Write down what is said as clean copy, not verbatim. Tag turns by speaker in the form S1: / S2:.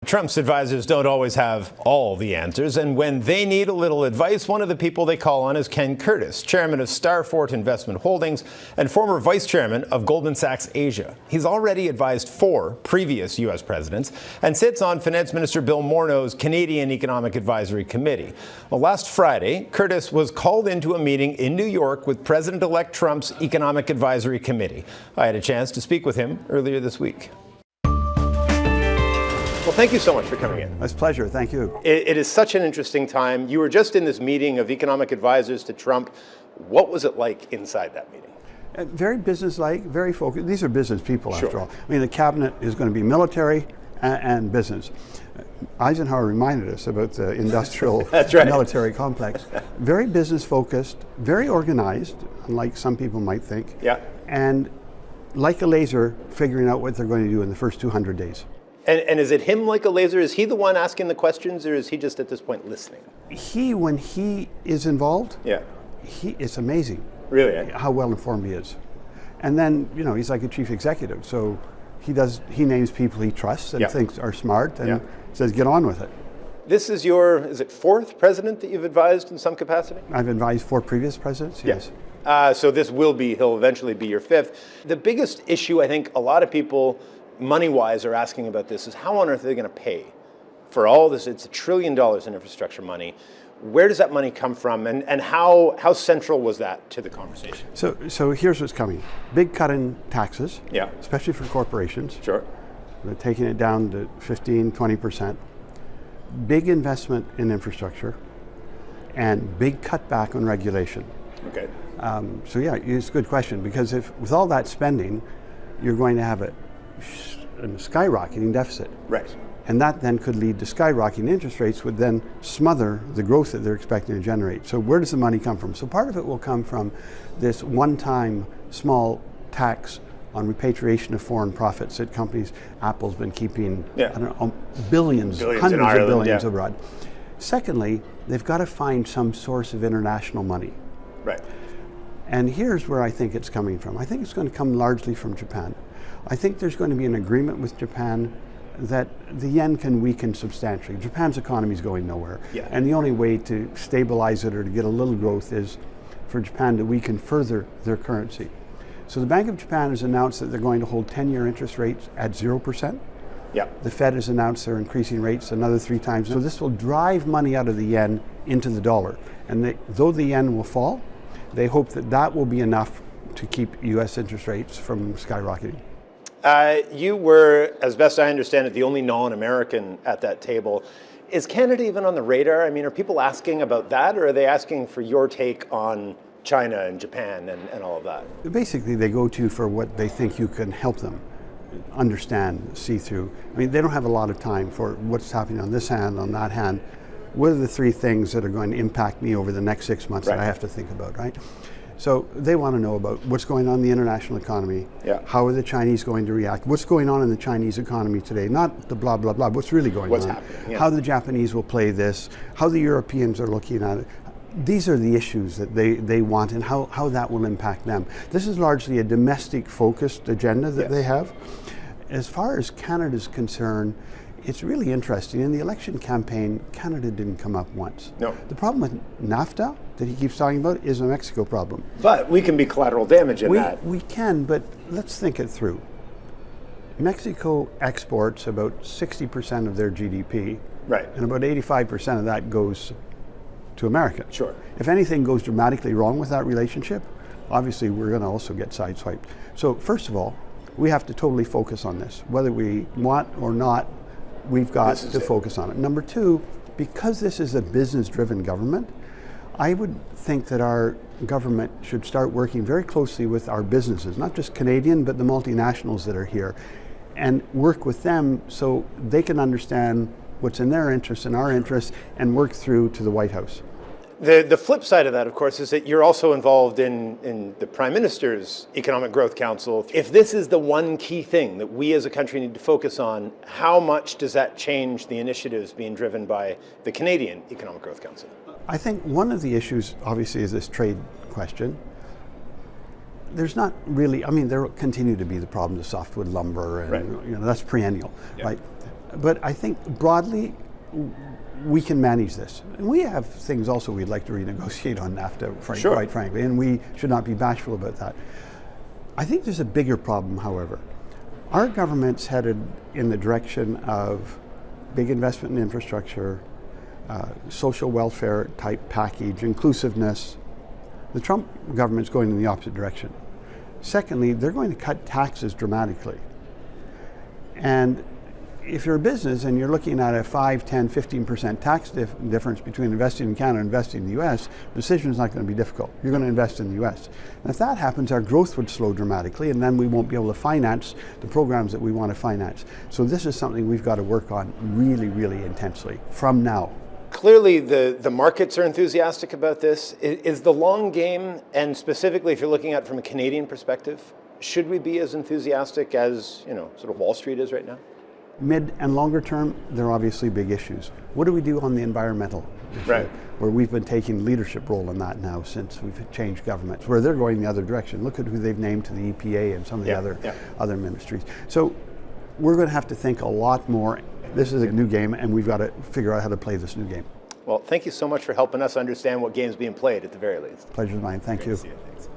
S1: Trump's advisors don't always have all the answers, and when they need a little advice, one of the people they call on is Ken Courtis, chairman of Starfort Investment Holdings and former vice chairman of Goldman Sachs Asia. He's already advised 4 previous U.S. presidents and sits on Finance Minister Bill Morneau's Canadian Economic Advisory Committee. Well, last Friday, Courtis was called into a meeting in New York with President-elect Trump's Economic Advisory Committee. I had a chance to speak with him earlier this week. Well, thank you so much for coming in.
S2: It's a pleasure. Thank you.
S1: It is such an interesting time. You were just in this meeting of economic advisors to Trump. What was it like inside that meeting?
S2: Very business-like, very focused. These are business people, after all. I mean, the cabinet is going to be military and business. Eisenhower reminded us about the industrial military complex. Very business-focused, very organized, unlike some people might think.
S1: Yeah.
S2: And like a laser, figuring out what they're going to do in the first 200 days.
S1: And is it him like a laser? Is he the one asking the questions, or is he just at this point listening?
S2: When he is involved, it's amazing.
S1: Really? Eh?
S2: How well informed he is. And then, he's like a chief executive. So he names people he trusts and thinks are smart and says, get on with it.
S1: This is your, is it 4th president that you've advised in some capacity?
S2: I've advised 4 previous presidents, yes.
S1: So he'll eventually be your 5th. The biggest issue I think a lot of people money-wise are asking about this is how on earth are they going to pay for all this? It's $1 trillion in infrastructure money. Where does that money come from, and how central was that to the conversation?
S2: So here's what's coming. Big cut in taxes, especially for corporations.
S1: Sure.
S2: We're taking it down to 15, 20%. Big investment in infrastructure and big cutback on regulation.
S1: Okay.
S2: It's a good question, because if with all that spending, you're going to have a skyrocketing deficit.
S1: Right.
S2: And that then could lead to skyrocketing interest rates, would then smother the growth that they're expecting to generate. So where does the money come from? So part of it will come from this one-time small tax on repatriation of foreign profits that companies, Apple's been keeping, billions hundreds of billions abroad. Secondly, they've got to find some source of international money.
S1: Right.
S2: And here's where I think it's coming from. I think it's going to come largely from Japan. I think there's going to be an agreement with Japan that the yen can weaken substantially. Japan's economy is going nowhere. And the only way to stabilize it or to get a little growth is for Japan to weaken further their currency. So the Bank of Japan has announced that they're going to hold 10-year interest rates at 0%. The Fed has announced they're increasing rates another 3 times. So this will drive money out of the yen into the dollar. And though the yen will fall, they hope that that will be enough to keep U.S. interest rates from skyrocketing.
S1: You were, as best I understand it, the only non-American at that table. Is Canada even on the radar? I mean, are people asking about that, or are they asking for your take on China and Japan and all of that?
S2: Basically, they go to for what they think you can help them understand, see through. I mean, they don't have a lot of time for what's happening on this hand, on that hand. What are the 3 things that are going to impact me over the next 6 months that I have to think about, right? So they want to know about what's going on in the international economy. How are the Chinese going to react? What's going on in the Chinese economy today? Not the blah, blah, blah. What's really going on?
S1: What's happening?
S2: How the Japanese will play this. How the Europeans are looking at it. These are the issues that they want, and how that will impact them. This is largely a domestic-focused agenda that they have. As far as Canada's concerned, it's really interesting. In the election campaign, Canada didn't come up once.
S1: No.
S2: The problem with NAFTA that he keeps talking about is a Mexico problem.
S1: But we can be collateral damage in that.
S2: We can, but let's think it through. Mexico exports about 60% of their GDP.
S1: Right.
S2: And about 85% of that goes to America.
S1: Sure.
S2: If anything goes dramatically wrong with that relationship, obviously we're going to also get sideswiped. So first of all, we have to totally focus on this. Whether we want or not, we've got to focus on it. Number 2, because this is a business-driven government, I would think that our government should start working very closely with our businesses, not just Canadian, but the multinationals that are here, and work with them so they can understand what's in their interest and our interests and work through to the White House.
S1: The flip side of that, of course, is that you're also involved in the Prime Minister's Economic Growth Council. If this is the one key thing that we as a country need to focus on, how much does that change the initiatives being driven by the Canadian Economic Growth Council?
S2: I think one of the issues, obviously, is this trade question. There's not really, I mean, there continue to be the problems of softwood lumber, and that's perennial, right? But I think broadly, we can manage this. And we have things also we'd like to renegotiate on NAFTA, quite frankly, and we should not be bashful about that. I think there's a bigger problem, however. Our government's headed in the direction of big investment in infrastructure, social welfare type package, inclusiveness. The Trump government's going in the opposite direction. Secondly, they're going to cut taxes dramatically. And if you're a business and you're looking at a 5, 10, 15% tax difference between investing in Canada and investing in the U.S., the decision is not going to be difficult. You're going to invest in the U.S. And if that happens, our growth would slow dramatically, and then we won't be able to finance the programs that we want to finance. So this is something we've got to work on really, really intensely from now.
S1: Clearly, the markets are enthusiastic about this. Is the long game, and specifically if you're looking at it from a Canadian perspective, should we be as enthusiastic as, sort of Wall Street is right now?
S2: Mid and longer term, there are obviously big issues. What do we do on the environmental issue?
S1: Right.
S2: Where we've been taking leadership role in that now since we've changed governments, where they're going the other direction. Look at who they've named to the EPA and some of the other ministries. So we're going to have to think a lot more. This is a new game, and we've got to figure out how to play this new game.
S1: Well, thank you so much for helping us understand what game's being played at the very least.
S2: Pleasure's mine. Thank you.
S1: See you. Thanks.